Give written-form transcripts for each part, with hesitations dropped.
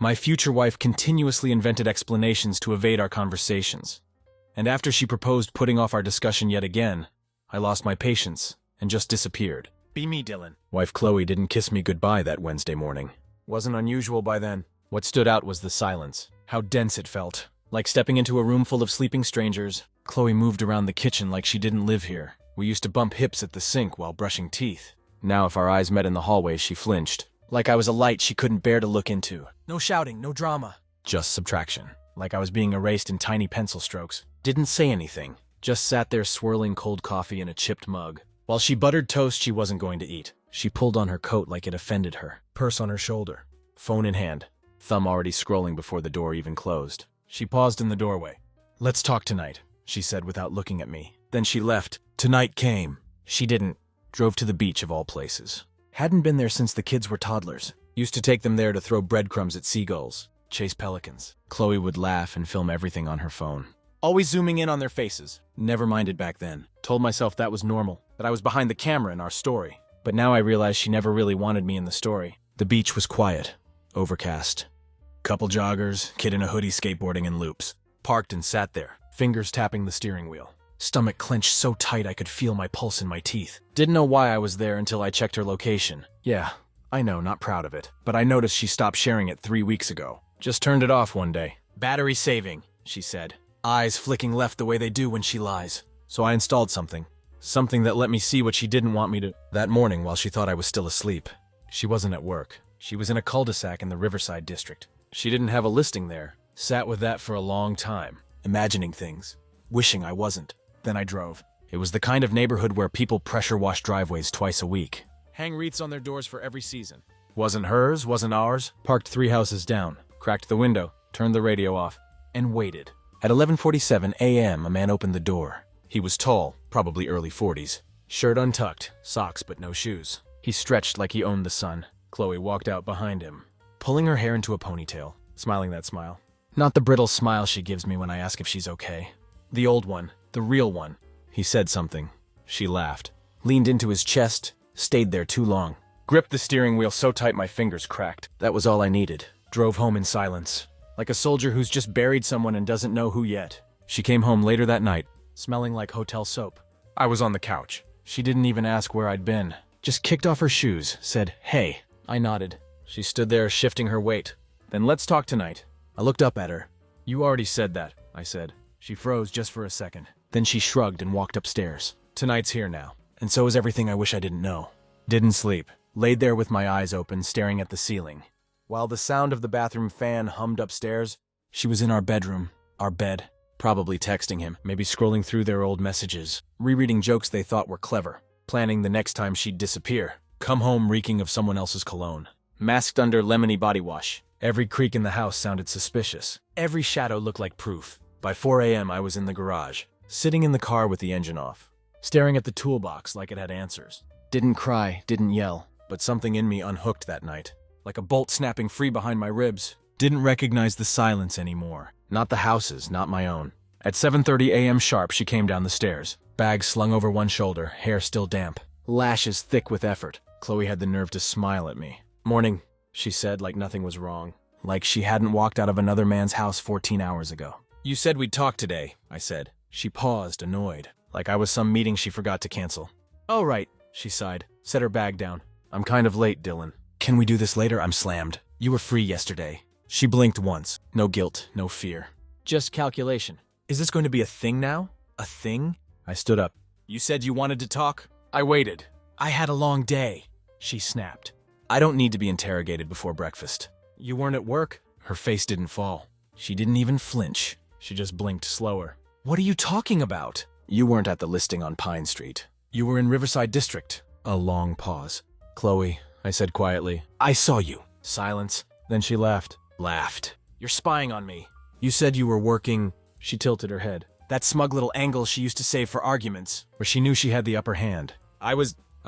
My future wife continuously invented explanations to evade our conversations. And after she proposed putting off our discussion yet again, I lost my patience and just disappeared. Be me, Dylan. Wife Chloe didn't kiss me goodbye that Wednesday morning. Wasn't unusual by then. What stood out was the silence. How dense it felt. Like stepping into a room full of sleeping strangers. Chloe moved around the kitchen like she didn't live here. We used to bump hips at the sink while brushing teeth. Now if our eyes met in the hallway, she flinched. Like I was a light she couldn't bear to look into. No shouting, no drama. Just subtraction. Like I was being erased in tiny pencil strokes. Didn't say anything. Just sat there swirling cold coffee in a chipped mug. While she buttered toast she wasn't going to eat. She pulled on her coat like it offended her. Purse on her shoulder. Phone in hand. Thumb already scrolling before the door even closed. She paused in the doorway. Let's talk tonight, she said without looking at me. Then she left. Tonight came. She didn't. Drove to the beach of all places. Hadn't been there since the kids were toddlers. Used to take them there to throw breadcrumbs at seagulls, chase pelicans. Chloe would laugh and film everything on her phone. Always zooming in on their faces. Never minded back then. Told myself that was normal, that I was behind the camera in our story. But now I realize she never really wanted me in the story. The beach was quiet. Overcast. Couple joggers, kid in a hoodie skateboarding in loops. Parked and sat there, fingers tapping the steering wheel. Stomach clenched so tight I could feel my pulse in my teeth. Didn't know why I was there until I checked her location. Yeah, I know, not proud of it. But I noticed she stopped sharing it 3 weeks ago. Just turned it off one day. Battery saving, she said. Eyes flicking left the way they do when she lies. So I installed something. Something that let me see what she didn't want me to. That morning while she thought I was still asleep. She wasn't at work. She was in a cul-de-sac in the Riverside district. She didn't have a listing there. Sat with that for a long time. Imagining things. Wishing I wasn't. Then I drove. It was the kind of neighborhood where people pressure wash driveways twice a week. Hang wreaths on their doors for every season. Wasn't hers, wasn't ours. Parked 3 houses down. Cracked the window. Turned the radio off. And waited. At 11:47 a.m., a man opened the door. He was tall, probably early 40s. Shirt untucked, socks but no shoes. He stretched like he owned the sun. Chloe walked out behind him, pulling her hair into a ponytail, smiling that smile. Not the brittle smile she gives me when I ask if she's okay. The old one, the real one. He said something. She laughed, leaned into his chest, stayed there too long. Gripped the steering wheel so tight my fingers cracked. That was all I needed. Drove home in silence. Like a soldier who's just buried someone and doesn't know who yet. She came home later that night, smelling like hotel soap. I was on the couch. She didn't even ask where I'd been. Just kicked off her shoes, said, "Hey." I nodded. She stood there shifting her weight. Then let's talk tonight. I looked up at her. You already said that, I said. She froze just for a second. Then she shrugged and walked upstairs. Tonight's here now. And so is everything I wish I didn't know. Didn't sleep. Laid there with my eyes open, staring at the ceiling. While the sound of the bathroom fan hummed upstairs, she was in our bedroom, our bed, probably texting him, maybe scrolling through their old messages, rereading jokes they thought were clever, planning the next time she'd disappear, come home reeking of someone else's cologne. Masked under lemony body wash. Every creak in the house sounded suspicious. Every shadow looked like proof. By 4 a.m. I was in the garage, sitting in the car with the engine off, staring at the toolbox like it had answers. Didn't cry, didn't yell, but something in me unhooked that night. Like a bolt snapping free behind my ribs. Didn't recognize the silence anymore. Not the house's, not my own. At 7:30 a.m. sharp, she came down the stairs. Bag slung over one shoulder, hair still damp. Lashes thick with effort. Chloe had the nerve to smile at me. "Morning," she said like nothing was wrong. Like she hadn't walked out of another man's house 14 hours ago. "You said we'd talk today," I said. She paused, annoyed. Like I was some meeting she forgot to cancel. "Oh, right," she sighed. Set her bag down. "I'm kind of late, Dylan. Can we do this later? I'm slammed. You were free yesterday." She blinked once. No guilt, no fear. Just calculation. Is this going to be a thing now? A thing? I stood up. "You said you wanted to talk?" I waited. "I had a long day," she snapped. "I don't need to be interrogated before breakfast." "You weren't at work?" Her face didn't fall. She didn't even flinch. She just blinked slower. "What are you talking about?" "You weren't at the listing on Pine Street. You were in Riverside District." A long pause. "Chloe," I said quietly, "I saw you." Silence. Then she laughed. Laughed. "You're spying on me. You said you were working." She tilted her head. That smug little angle she used to save for arguments, where she knew she had the upper hand. I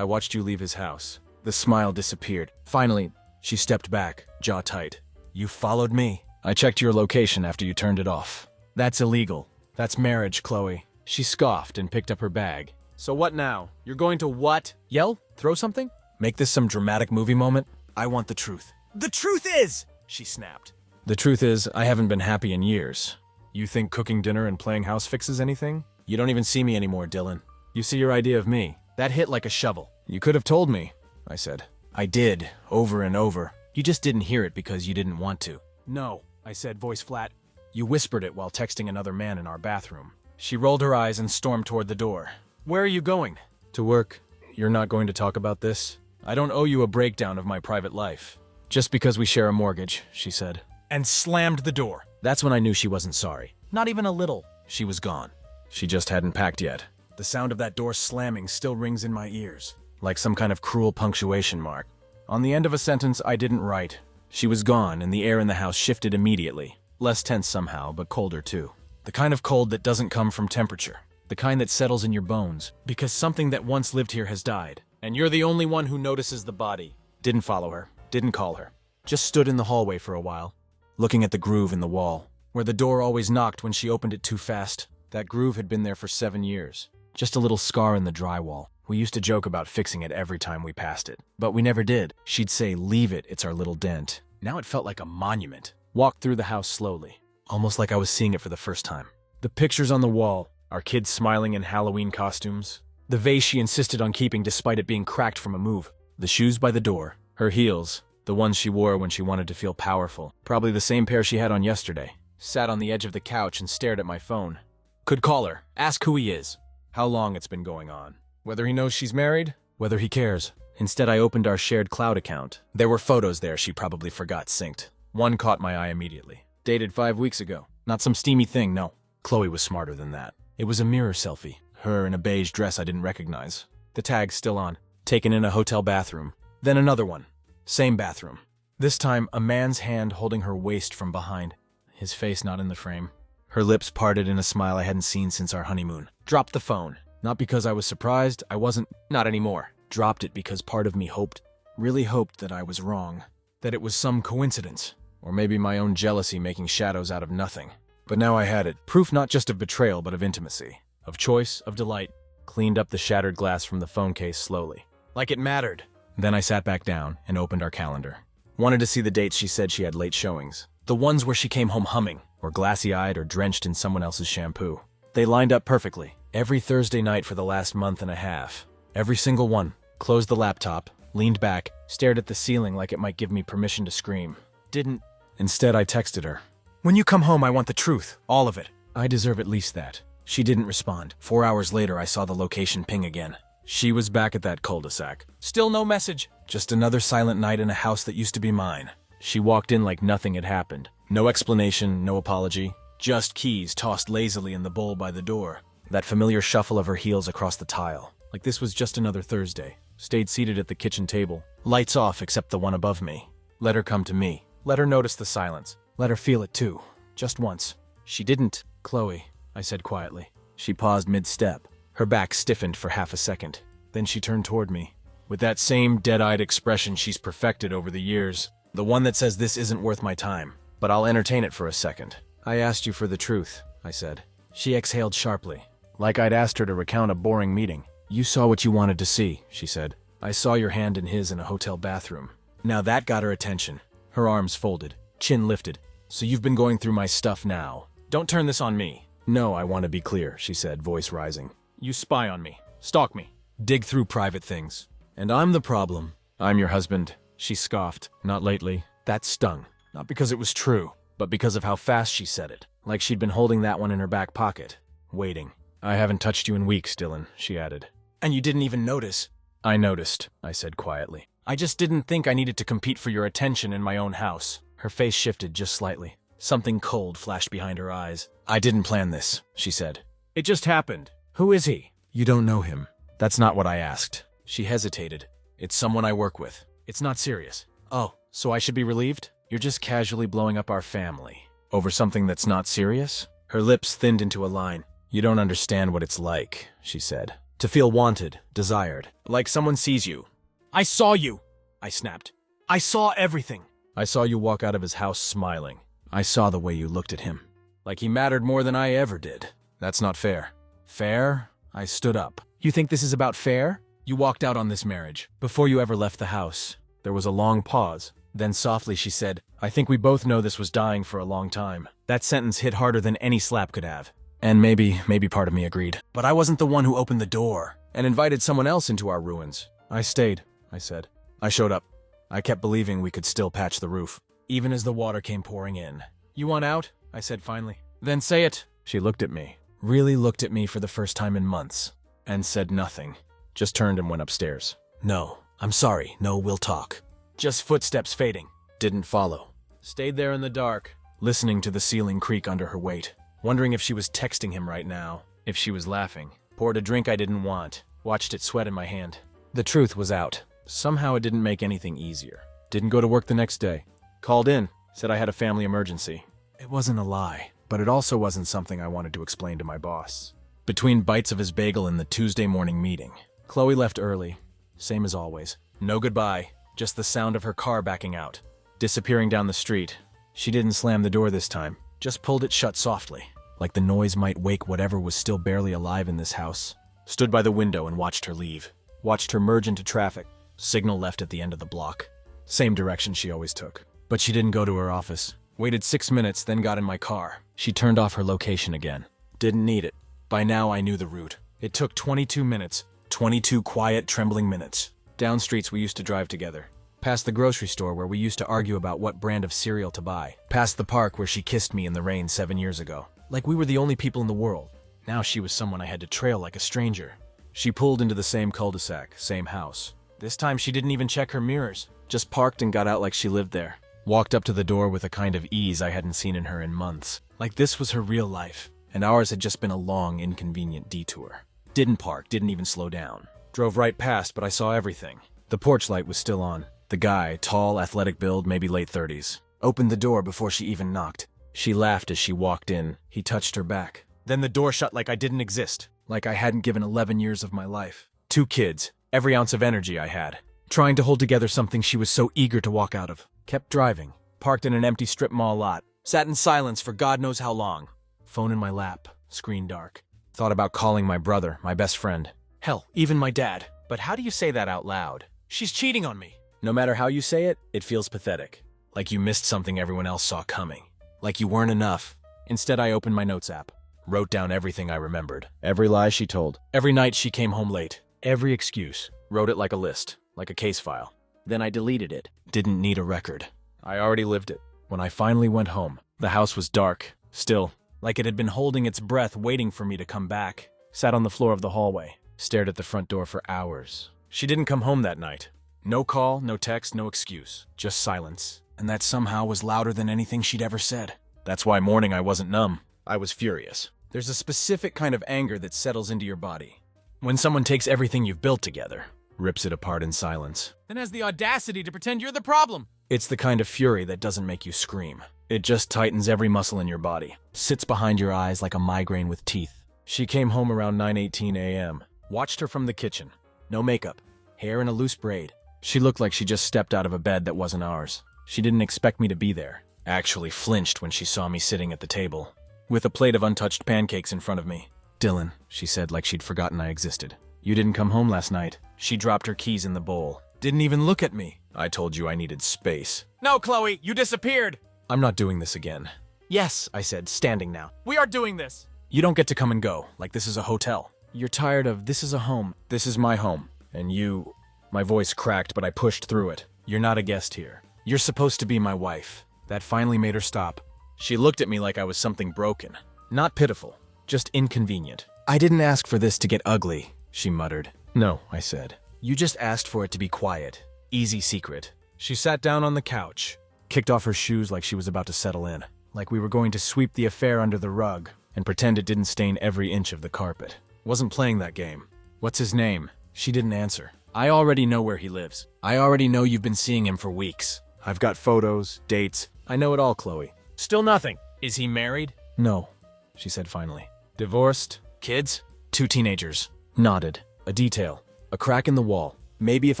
watched you leave his house." The smile disappeared. Finally, she stepped back, jaw tight. "You followed me." "I checked your location after you turned it off." "That's illegal. That's marriage, Chloe." She scoffed and picked up her bag. "So what now? You're going to what? Yell? Throw something? Make this some dramatic movie moment?" "I want the truth." "The truth is," she snapped, The truth is, I haven't been happy in years. You think cooking dinner and playing house fixes anything? You don't even see me anymore, Dylan. You see your idea of me. That hit like a shovel. You could have told me, I said. I did, over and over. You just didn't hear it because you didn't want to. No, I said, voice flat. You whispered it while texting another man in our bathroom. She rolled her eyes and stormed toward the door. Where are you going? To work. You're not going to talk about this? I don't owe you a breakdown of my private life. Just because we share a mortgage, she said. And slammed the door. That's when I knew she wasn't sorry. Not even a little. She was gone. She just hadn't packed yet. The sound of that door slamming still rings in my ears, like some kind of cruel punctuation mark. On the end of a sentence I didn't write. She was gone, and the air in the house shifted immediately. Less tense somehow, but colder too. The kind of cold that doesn't come from temperature. The kind that settles in your bones, because something that once lived here has died. And you're the only one who notices the body. Didn't follow her. Didn't call her. Just stood in the hallway for a while, looking at the groove in the wall, where the door always knocked when she opened it too fast. That groove had been there for 7 years. Just a little scar in the drywall. We used to joke about fixing it every time we passed it, but we never did. She'd say, leave it, it's our little dent. Now it felt like a monument. Walked through the house slowly, almost like I was seeing it for the first time. The pictures on the wall, our kids smiling in Halloween costumes. The vase she insisted on keeping despite it being cracked from a move. The shoes by the door. Her heels, the ones she wore when she wanted to feel powerful. Probably the same pair she had on yesterday. Sat on the edge of the couch and stared at my phone. Could call her, ask who he is, how long it's been going on, whether he knows she's married, whether he cares. Instead, I opened our shared cloud account. There were photos there she probably forgot synced. One caught my eye immediately. Dated 5 weeks ago. Not some steamy thing, no. Chloe was smarter than that. It was a mirror selfie. Her in a beige dress I didn't recognize. The tag's still on. Taken in a hotel bathroom. Then another one. Same bathroom. This time, a man's hand holding her waist from behind. His face not in the frame. Her lips parted in a smile I hadn't seen since our honeymoon. Dropped the phone. Not because I was surprised, I wasn't. Not anymore. Dropped it because part of me hoped, really hoped that I was wrong. That it was some coincidence. Or maybe my own jealousy making shadows out of nothing. But now I had it. Proof not just of betrayal, but of intimacy. Of choice, of delight. Cleaned up the shattered glass from the phone case slowly. Like it mattered. Then I sat back down and opened our calendar. Wanted to see the dates she said she had late showings. The ones where she came home humming, or glassy-eyed or drenched in someone else's shampoo. They lined up perfectly. Every Thursday night for the last month and a half. Every single one. Closed the laptop, leaned back, stared at the ceiling like it might give me permission to scream. Didn't. Instead, I texted her. When you come home, I want the truth. All of it. I deserve at least that. She didn't respond. 4 hours later, I saw the location ping again. She was back at that cul-de-sac. Still no message. Just another silent night in a house that used to be mine. She walked in like nothing had happened. No explanation, no apology. Just keys tossed lazily in the bowl by the door. That familiar shuffle of her heels across the tile. Like this was just another Thursday. Stayed seated at the kitchen table. Lights off except the one above me. Let her come to me. Let her notice the silence. Let her feel it too. Just once. She didn't. Chloe, I said quietly. She paused mid-step. Her back stiffened for half a second. Then she turned toward me. With that same dead-eyed expression she's perfected over the years. The one that says this isn't worth my time. But I'll entertain it for a second. I asked you for the truth, I said. She exhaled sharply. Like I'd asked her to recount a boring meeting. You saw what you wanted to see, she said. I saw your hand in his in a hotel bathroom. Now that got her attention. Her arms folded, chin lifted. So you've been going through my stuff now. Don't turn this on me. No, I want to be clear, she said, voice rising. You spy on me. Stalk me. Dig through private things. And I'm the problem. I'm your husband. She scoffed. Not lately. That stung. Not because it was true, but because of how fast she said it. Like she'd been holding that one in her back pocket. Waiting. I haven't touched you in weeks, Dylan, she added. And you didn't even notice. I noticed, I said quietly. I just didn't think I needed to compete for your attention in my own house. Her face shifted just slightly. Something cold flashed behind her eyes. I didn't plan this, she said. It just happened. Who is he? You don't know him. That's not what I asked. She hesitated. It's someone I work with. It's not serious. Oh, so I should be relieved? You're just casually blowing up our family. Over something that's not serious? Her lips thinned into a line. You don't understand what it's like, she said. To feel wanted, desired, like someone sees you. I saw you, I snapped. I saw everything. I saw you walk out of his house smiling. I saw the way you looked at him. Like he mattered more than I ever did. That's not fair. Fair? I stood up. You think this is about fair? You walked out on this marriage. Before you ever left the house. There was a long pause. Then softly she said, "I think we both know this was dying for a long time." That sentence hit harder than any slap could have. And maybe part of me agreed. But I wasn't the one who opened the door and invited someone else into our ruins. I stayed, I said. I showed up. I kept believing we could still patch the roof, even as the water came pouring in. "You want out?" I said finally. "Then say it." She looked at me, really looked at me for the first time in months, and said nothing. Just turned and went upstairs. "No, I'm sorry. No, we'll talk." Just footsteps fading. Didn't follow. Stayed there in the dark, listening to the ceiling creak under her weight, wondering if she was texting him right now, if she was laughing. Poured a drink I didn't want, watched it sweat in my hand. The truth was out. Somehow it didn't make anything easier. Didn't go to work the next day. Called in, said I had a family emergency. It wasn't a lie, but it also wasn't something I wanted to explain to my boss. Between bites of his bagel in the Tuesday morning meeting, Chloe left early, same as always. No goodbye, just the sound of her car backing out. Disappearing down the street. She didn't slam the door this time, just pulled it shut softly, like the noise might wake whatever was still barely alive in this house. Stood by the window and watched her leave. Watched her merge into traffic. Signal left at the end of the block. Same direction she always took. But she didn't go to her office. Waited 6 minutes, then got in my car. She turned off her location again. Didn't need it. By now I knew the route. It took 22 minutes. 22 quiet, trembling minutes. Down streets we used to drive together. Past the grocery store where we used to argue about what brand of cereal to buy. Past the park where she kissed me in the rain 7 years ago. Like we were the only people in the world. Now she was someone I had to trail like a stranger. She pulled into the same cul-de-sac, same house. This time she didn't even check her mirrors. Just parked and got out like she lived there. Walked up to the door with a kind of ease I hadn't seen in her in months. Like this was her real life, and ours had just been a long, inconvenient detour. Didn't park, didn't even slow down. Drove right past, but I saw everything. The porch light was still on. The guy, tall, athletic build, maybe late 30s. Opened the door before she even knocked. She laughed as she walked in. He touched her back. Then the door shut like I didn't exist. Like I hadn't given 11 years of my life. 2 kids. Every ounce of energy I had. Trying to hold together something she was so eager to walk out of. Kept driving. Parked in an empty strip mall lot. Sat in silence for God knows how long. Phone in my lap. Screen dark. Thought about calling my brother, my best friend. Hell, even my dad. But how do you say that out loud? She's cheating on me. No matter how you say it, it feels pathetic. Like you missed something everyone else saw coming. Like you weren't enough. Instead, I opened my notes app. Wrote down everything I remembered. Every lie she told. Every night she came home late. Every excuse. Wrote it like a list. Like a case file. Then I deleted it. Didn't need a record. I already lived it. When I finally went home, the house was dark. Still. Like it had been holding its breath waiting for me to come back. Sat on the floor of the hallway. Stared at the front door for hours. She didn't come home that night. No call, no text, no excuse. Just silence. And that somehow was louder than anything she'd ever said. That's why morning I wasn't numb. I was furious. There's a specific kind of anger that settles into your body. When someone takes everything you've built together, rips it apart in silence. Then has the audacity to pretend you're the problem. It's the kind of fury that doesn't make you scream. It just tightens every muscle in your body. Sits behind your eyes like a migraine with teeth. She came home around 9:18 a.m. Watched her from the kitchen. No makeup. Hair in a loose braid. She looked like she just stepped out of a bed that wasn't ours. She didn't expect me to be there. Actually flinched when she saw me sitting at the table, with a plate of untouched pancakes in front of me. "Dylan," she said like she'd forgotten I existed. "You didn't come home last night." She dropped her keys in the bowl. Didn't even look at me. I told you I needed space. No, Chloe, you disappeared. I'm not doing this again. Yes, I said, standing now. We are doing this. You don't get to come and go, like this is a hotel. You're tired of, this is a home. This is my home. And you... My voice cracked, but I pushed through it. You're not a guest here. You're supposed to be my wife. That finally made her stop. She looked at me like I was something broken. Not pitiful, just inconvenient. I didn't ask for this to get ugly, she muttered. No, I said. You just asked for it to be quiet. Easy secret. She sat down on the couch, kicked off her shoes like she was about to settle in, like we were going to sweep the affair under the rug and pretend it didn't stain every inch of the carpet. Wasn't playing that game. What's his name? She didn't answer. I already know where he lives. I already know you've been seeing him for weeks. I've got photos, dates. I know it all, Chloe. Still nothing. Is he married? No, she said finally. Divorced? Kids? 2 teenagers. Nodded. A detail. A crack in the wall. Maybe if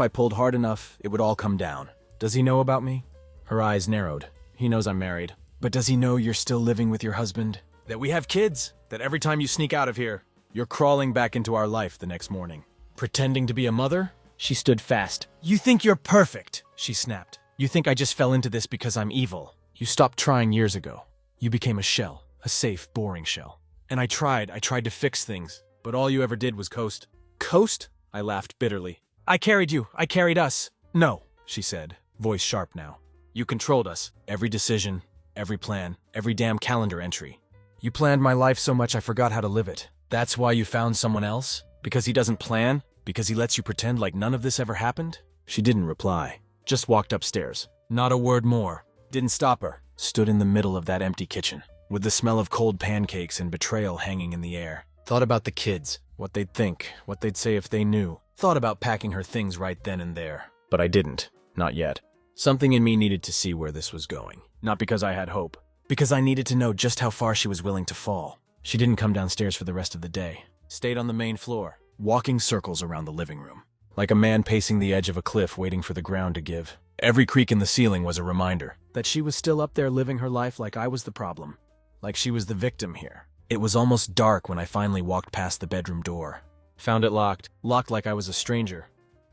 I pulled hard enough, it would all come down. Does he know about me? Her eyes narrowed. He knows I'm married. But does he know you're still living with your husband? That we have kids? That every time you sneak out of here, you're crawling back into our life the next morning? Pretending to be a mother? She stood fast. You think you're perfect, she snapped. You think I just fell into this because I'm evil. You stopped trying years ago. You became a shell, a safe, boring shell. And I tried to fix things, but all you ever did was coast. Coast? I laughed bitterly. I carried you, I carried us. No, she said, voice sharp now. You controlled us, every decision, every plan, every damn calendar entry. You planned my life so much I forgot how to live it. That's why you found someone else? Because he doesn't plan? Because he lets you pretend like none of this ever happened? She didn't reply, just walked upstairs. Not a word more. Didn't stop her. Stood in the middle of that empty kitchen, with the smell of cold pancakes and betrayal hanging in the air. Thought about the kids, what they'd think, what they'd say if they knew. Thought about packing her things right then and there. But I didn't. Not yet. Something in me needed to see where this was going. Not because I had hope. Because I needed to know just how far she was willing to fall. She didn't come downstairs for the rest of the day. Stayed on the main floor, walking circles around the living room. Like a man pacing the edge of a cliff waiting for the ground to give. Every creak in the ceiling was a reminder that she was still up there living her life like I was the problem. Like she was the victim here. It was almost dark when I finally walked past the bedroom door. Found it locked. Locked like I was a stranger.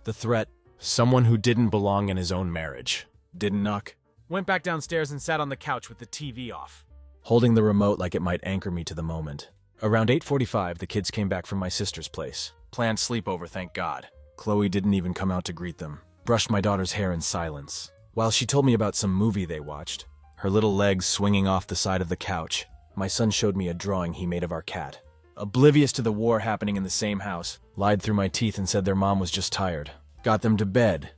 The threat, someone who didn't belong in his own marriage. Didn't knock. Went back downstairs and sat on the couch with the TV off. Holding the remote like it might anchor me to the moment. Around 8:45, the kids came back from my sister's place. Planned sleepover, thank God. Chloe didn't even come out to greet them. Brushed my daughter's hair in silence. While she told me about some movie they watched, her little legs swinging off the side of the couch, my son showed me a drawing he made of our cat. Oblivious to the war happening in the same house, lied through my teeth and said their mom was just tired. Got them to bed.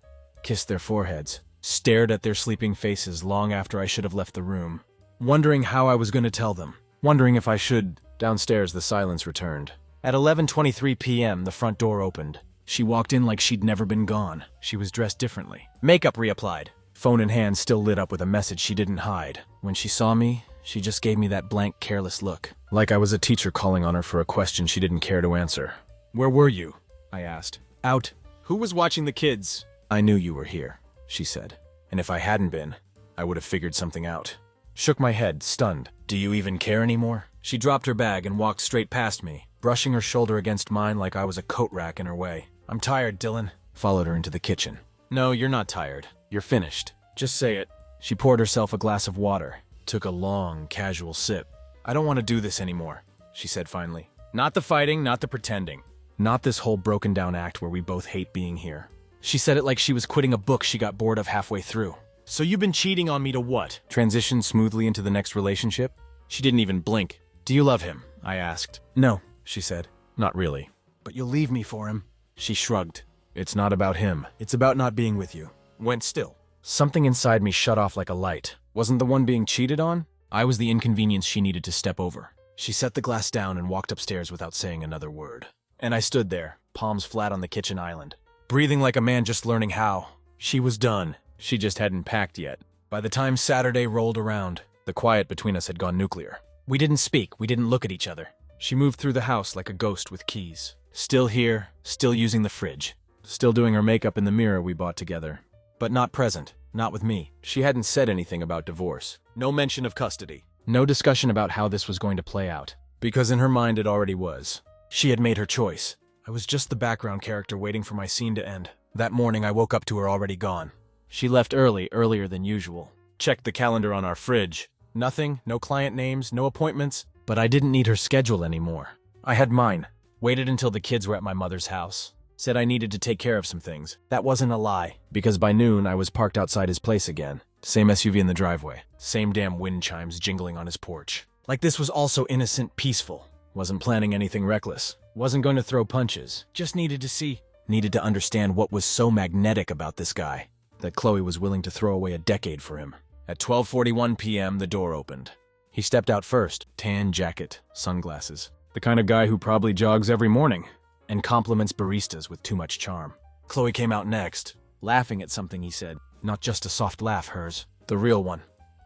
Kissed their foreheads. Stared at their sleeping faces long after I should have left the room. Wondering how I was going to tell them. Wondering if I should. Downstairs, the silence returned. At 11:23 p.m., the front door opened. She walked in like she'd never been gone. She was dressed differently. Makeup reapplied. Phone in hand still lit up with a message she didn't hide. When she saw me, she just gave me that blank, careless look. Like I was a teacher calling on her for a question she didn't care to answer. Where were you? I asked. Out. Who was watching the kids? I knew you were here, she said. And if I hadn't been, I would have figured something out. Shook my head, stunned. Do you even care anymore? She dropped her bag and walked straight past me, brushing her shoulder against mine like I was a coat rack in her way. I'm tired, Dylan. Followed her into the kitchen. No, you're not tired. You're finished. Just say it. She poured herself a glass of water, took a long, casual sip. I don't want to do this anymore, she said finally. Not the fighting, not the pretending. Not this whole broken down act where we both hate being here. She said it like she was quitting a book she got bored of halfway through. So you've been cheating on me to what? Transition smoothly into the next relationship? She didn't even blink. Do you love him? I asked. No, she said. Not really. But you'll leave me for him? She shrugged. It's not about him. It's about not being with you. Went still. Something inside me shut off like a light. Wasn't the one being cheated on? I was the inconvenience she needed to step over. She set the glass down and walked upstairs without saying another word. And I stood there, palms flat on the kitchen island, breathing like a man just learning how. She was done. She just hadn't packed yet. By the time Saturday rolled around, the quiet between us had gone nuclear. We didn't speak, we didn't look at each other. She moved through the house like a ghost with keys. Still here, still using the fridge. Still doing her makeup in the mirror we bought together. But not present, not with me. She hadn't said anything about divorce. No mention of custody. No discussion about how this was going to play out. Because in her mind it already was. She had made her choice. I was just the background character waiting for my scene to end. That morning I woke up to her already gone. She left early, earlier than usual. Checked the calendar on our fridge. Nothing, no client names, no appointments. But I didn't need her schedule anymore. I had mine. Waited until the kids were at my mother's house. Said I needed to take care of some things. That wasn't a lie, because by noon I was parked outside his place again. Same SUV in the driveway. Same damn wind chimes jingling on his porch. Like this was also innocent, peaceful. Wasn't planning anything reckless. Wasn't going to throw punches. Just needed to see. Needed to understand what was so magnetic about this guy. That Chloe was willing to throw away a decade for him. At 12:41 p.m., the door opened. He stepped out first. Tan jacket, sunglasses. The kind of guy who probably jogs every morning. And compliments baristas with too much charm. Chloe came out next, laughing at something he said. Not just a soft laugh, hers. The real one.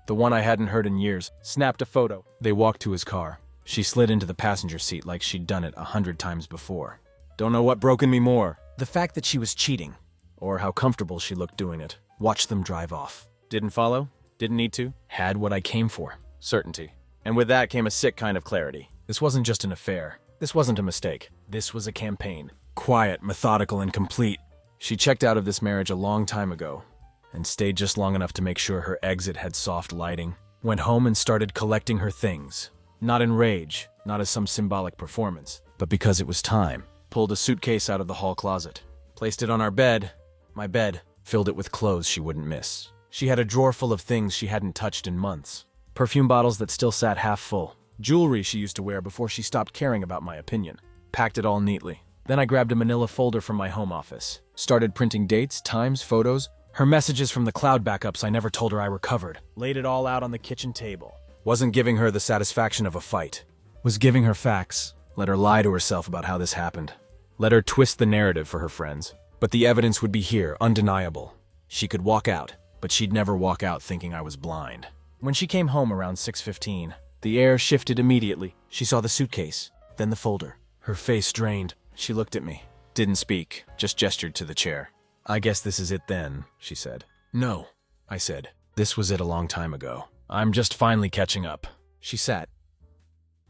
The one I hadn't heard in years. Snapped a photo. They walked to his car. She slid into the passenger seat like she'd done it 100 times before. Don't know what broke in me more. The fact that she was cheating. Or how comfortable she looked doing it. Watched them drive off. Didn't follow. Didn't need to. Had what I came for. Certainty. And with that came a sick kind of clarity. This wasn't just an affair. This wasn't a mistake. This was a campaign. Quiet, methodical, and complete. She checked out of this marriage a long time ago. and stayed just long enough to make sure her exit had soft lighting. Went home and started collecting her things. Not in rage, not as some symbolic performance, but because it was time. Pulled a suitcase out of the hall closet. Placed it on our bed, my bed, filled it with clothes she wouldn't miss. She had a drawer full of things she hadn't touched in months. Perfume bottles that still sat half full. Jewelry she used to wear before she stopped caring about my opinion. Packed it all neatly. Then I grabbed a manila folder from my home office. Started printing dates, times, photos, her messages from the cloud backups I never told her I recovered. Laid it all out on the kitchen table. Wasn't giving her the satisfaction of a fight. Was giving her facts. Let her lie to herself about how this happened. Let her twist the narrative for her friends. But the evidence would be here, undeniable. She could walk out, but she'd never walk out thinking I was blind. When she came home around 6:15, the air shifted immediately. She saw the suitcase, then the folder. Her face drained. She looked at me. Didn't speak, just gestured to the chair. "I guess this is it then," she said. "No," I said. "This was it a long time ago. I'm just finally catching up." She sat.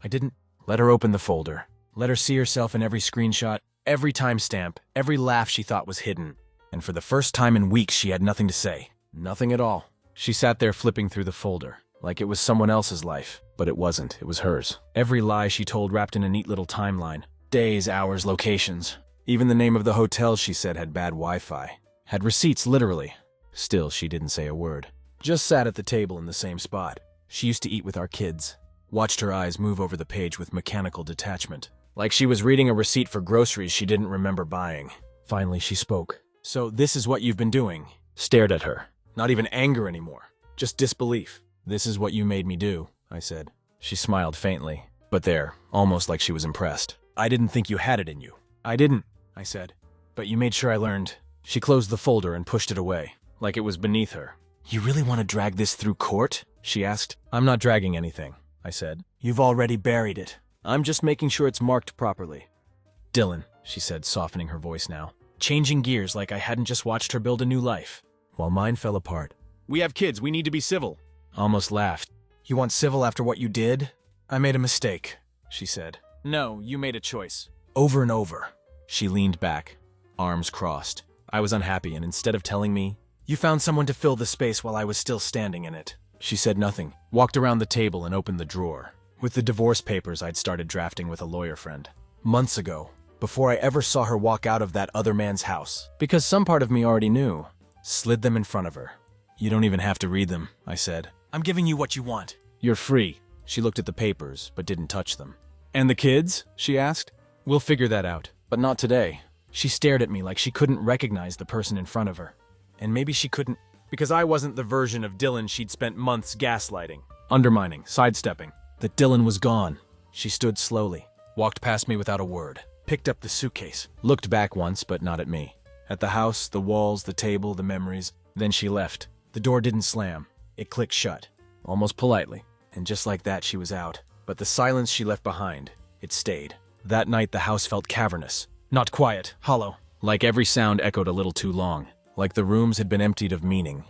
I didn't let her open the folder. Let her see herself in every screenshot, every timestamp, every laugh she thought was hidden. And for the first time in weeks, she had nothing to say. Nothing at all. She sat there flipping through the folder, like it was someone else's life. But it wasn't, it was hers. Every lie she told wrapped in a neat little timeline. Days, hours, locations. Even the name of the hotel she said had bad Wi-Fi. Had receipts, literally. Still, she didn't say a word. Just sat at the table in the same spot. She used to eat with our kids. Watched her eyes move over the page with mechanical detachment. Like she was reading a receipt for groceries she didn't remember buying. Finally, she spoke. "So this is what you've been doing?" Stared at her. Not even anger anymore. Just disbelief. "This is what you made me do," I said. She smiled faintly, but there, almost like she was impressed. "I didn't think you had it in you." "I didn't," I said. "But you made sure I learned." She closed the folder and pushed it away, like it was beneath her. "You really want to drag this through court?" she asked. "I'm not dragging anything," I said. "You've already buried it. I'm just making sure it's marked properly." "Dylan," she said, softening her voice now, changing gears like I hadn't just watched her build a new life, while mine fell apart. "We have kids, we need to be civil." Almost laughed. "You want civil after what you did?" "I made a mistake," she said. "No, you made a choice." Over and over. She leaned back, arms crossed. I was unhappy, and instead of telling me, "You found someone to fill the space while I was still standing in it," she said nothing, walked around the table and opened the drawer. With the divorce papers I'd started drafting with a lawyer friend. Months ago, before I ever saw her walk out of that other man's house, because some part of me already knew, slid them in front of her. "You don't even have to read them," I said. "I'm giving you what you want. You're free." She looked at the papers, but didn't touch them. "And the kids?" she asked. "We'll figure that out, but not today." She stared at me like she couldn't recognize the person in front of her. And maybe she couldn't, because I wasn't the version of Dylan she'd spent months gaslighting. undermining, sidestepping. That Dylan was gone. She stood slowly, walked past me without a word, picked up the suitcase, looked back once, but not at me. At the house, the walls, the table, the memories. Then she left. The door didn't slam. It clicked shut, almost politely. And just like that, she was out. But the silence she left behind, it stayed. That night, the house felt cavernous. Not quiet, hollow. Like every sound echoed a little too long. Like the rooms had been emptied of meaning.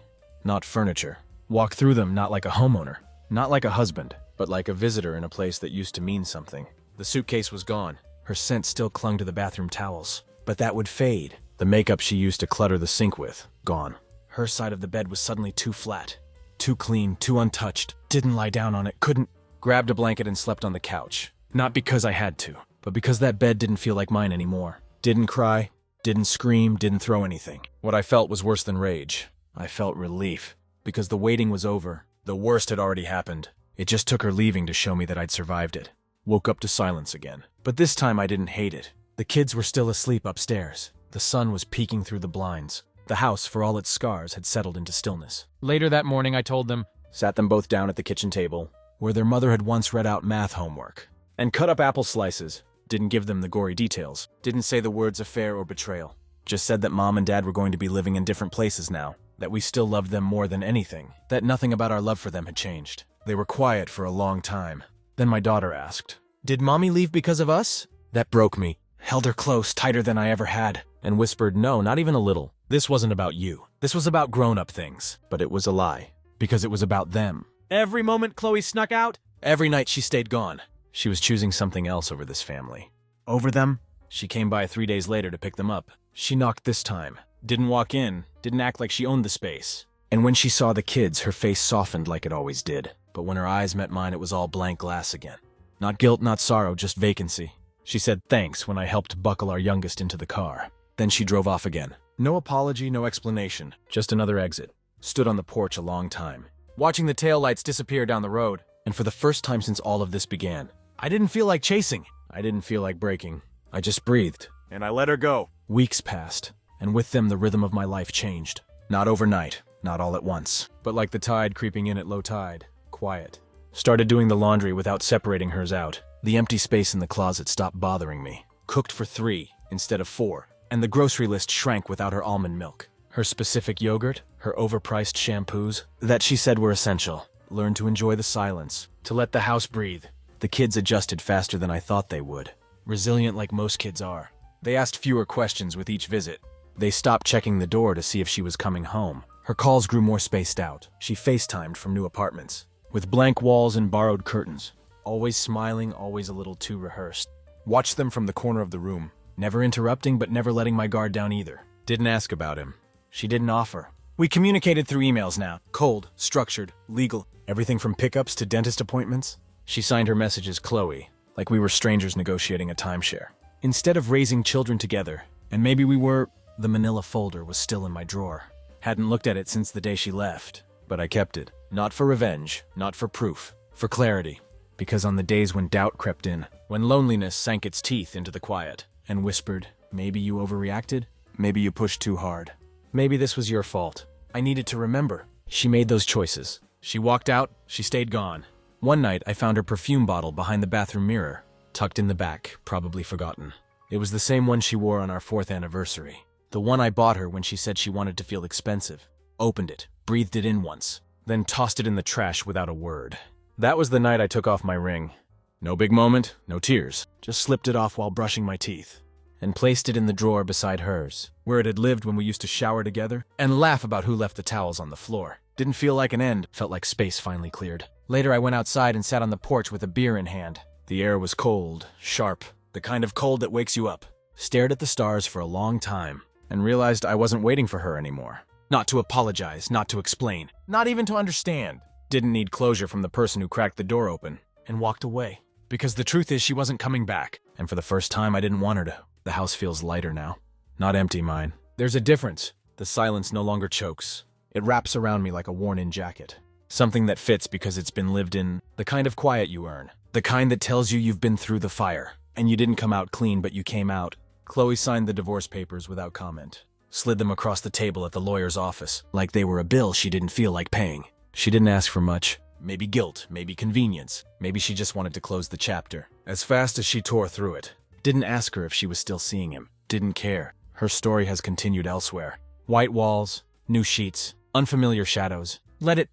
Not furniture. Walked through them not like a homeowner. Not like a husband, but like a visitor in a place that used to mean something. The suitcase was gone. Her scent still clung to the bathroom towels. But that would fade. The makeup she used to clutter the sink with, gone. Her side of the bed was suddenly too flat. Too clean, too untouched. Didn't lie down on it, couldn't. Grabbed a blanket and slept on the couch. Not because I had to, but because that bed didn't feel like mine anymore. Didn't cry, didn't scream, didn't throw anything. What I felt was worse than rage. I felt relief. Because the waiting was over. The worst had already happened. It just took her leaving to show me that I'd survived it. Woke up to silence again. But this time I didn't hate it. The kids were still asleep upstairs. The sun was peeking through the blinds. The house, for all its scars, had settled into stillness. Later that morning, I told them, sat them both down at the kitchen table, where their mother had once read out math homework, and cut up apple slices. Didn't give them the gory details. Didn't say the words affair or betrayal. Just said that Mom and Dad were going to be living in different places now. That we still loved them more than anything. That nothing about our love for them had changed. They were quiet for a long time. Then my daughter asked, "Did Mommy leave because of us?" That broke me. Held her close, tighter than I ever had, and whispered, "No, not even a little. This wasn't about you. This was about grown-up things." But it was a lie, because it was about them. Every moment Chloe snuck out? Every night she stayed gone. She was choosing something else over this family. Over them? She came by 3 days later to pick them up. She knocked this time. Didn't walk in, didn't act like she owned the space. And when she saw the kids, her face softened like it always did. But when her eyes met mine, it was all blank glass again. Not guilt, not sorrow, just vacancy. She said thanks when I helped buckle our youngest into the car. Then she drove off again. No apology, no explanation, just another exit. Stood on the porch a long time, watching the taillights disappear down the road. And for the first time since all of this began, I didn't feel like chasing. I didn't feel like breaking. I just breathed. And I let her go. Weeks passed, and with them the rhythm of my life changed. Not overnight, not all at once, but like the tide creeping in at low tide, quiet. Started doing the laundry without separating hers out. The empty space in the closet stopped bothering me. Cooked for 3 instead of 4, and the grocery list shrank without her almond milk. Her specific yogurt, her overpriced shampoos, that she said were essential. Learned to enjoy the silence, to let the house breathe. The kids adjusted faster than I thought they would. Resilient like most kids are. They asked fewer questions with each visit. They stopped checking the door to see if she was coming home. Her calls grew more spaced out. She FaceTimed from new apartments, with blank walls and borrowed curtains. Always smiling, always a little too rehearsed. Watched them from the corner of the room, never interrupting but never letting my guard down either. Didn't ask about him. She didn't offer. We communicated through emails now. Cold, structured, legal. Everything from pickups to dentist appointments. She signed her messages Chloe, like we were strangers negotiating a timeshare. Instead of raising children together, and maybe we were, the manila folder was still in my drawer. Hadn't looked at it since the day she left, but I kept it. Not for revenge, not for proof, for clarity. Because on the days when doubt crept in, when loneliness sank its teeth into the quiet, and whispered, maybe you overreacted, maybe you pushed too hard. Maybe this was your fault. I needed to remember. She made those choices. She walked out, she stayed gone. One night, I found her perfume bottle behind the bathroom mirror, tucked in the back, probably forgotten. It was the same one she wore on our 4th anniversary. The one I bought her when she said she wanted to feel expensive. Opened it, breathed it in once, then tossed it in the trash without a word. That was the night I took off my ring. No big moment, no tears. Just slipped it off while brushing my teeth, and placed it in the drawer beside hers, where it had lived when we used to shower together and laugh about who left the towels on the floor. Didn't feel like an end, felt like space finally cleared. Later I went outside and sat on the porch with a beer in hand. The air was cold, sharp, the kind of cold that wakes you up. Stared at the stars for a long time, and realized I wasn't waiting for her anymore. Not to apologize, not to explain, not even to understand. Didn't need closure from the person who cracked the door open, and walked away. Because the truth is she wasn't coming back, and for the first time I didn't want her to. The house feels lighter now. Not empty, mine. There's a difference. The silence no longer chokes. It wraps around me like a worn-in jacket. Something that fits because it's been lived in. The kind of quiet you earn. The kind that tells you you've been through the fire, and you didn't come out clean, but you came out. Chloe signed the divorce papers without comment. Slid them across the table at the lawyer's office, like they were a bill she didn't feel like paying. She didn't ask for much. Maybe guilt, maybe convenience. Maybe she just wanted to close the chapter. As fast as she tore through it. Didn't ask her if she was still seeing him. Didn't care. Her story has continued elsewhere. White walls, new sheets, unfamiliar shadows. Let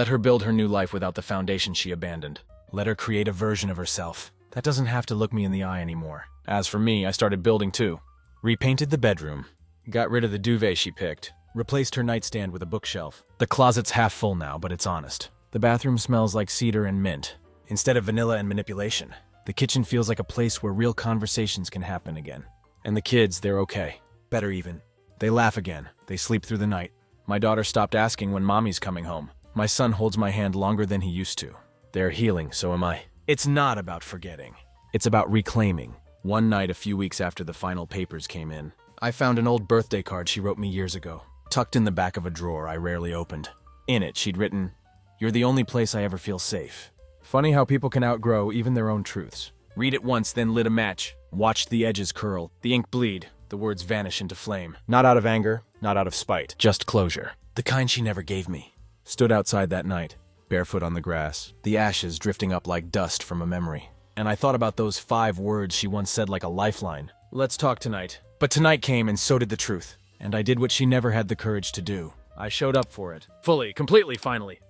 her build her new life without the foundation she abandoned. Let her create a version of herself. That doesn't have to look me in the eye anymore. As for me, I started building too. Repainted the bedroom. Got rid of the duvet she picked. Replaced her nightstand with a bookshelf. The closet's half full now, but it's honest. The bathroom smells like cedar and mint, instead of vanilla and manipulation. The kitchen feels like a place where real conversations can happen again. And the kids, they're okay. Better even. They laugh again. They sleep through the night. My daughter stopped asking when mommy's coming home. My son holds my hand longer than he used to. They're healing, so am I. It's not about forgetting. It's about reclaiming. One night, a few weeks after the final papers came in, I found an old birthday card she wrote me years ago, tucked in the back of a drawer I rarely opened. In it, she'd written, "You're the only place I ever feel safe." Funny how people can outgrow even their own truths. Read it once, then lit a match. Watched the edges curl, the ink bleed, the words vanish into flame. Not out of anger, not out of spite, just closure. The kind she never gave me. Stood outside that night, barefoot on the grass, the ashes drifting up like dust from a memory. And I thought about those 5 words she once said like a lifeline. Let's talk tonight. But tonight came and so did the truth. And I did what she never had the courage to do. I showed up for it. Fully, completely, finally.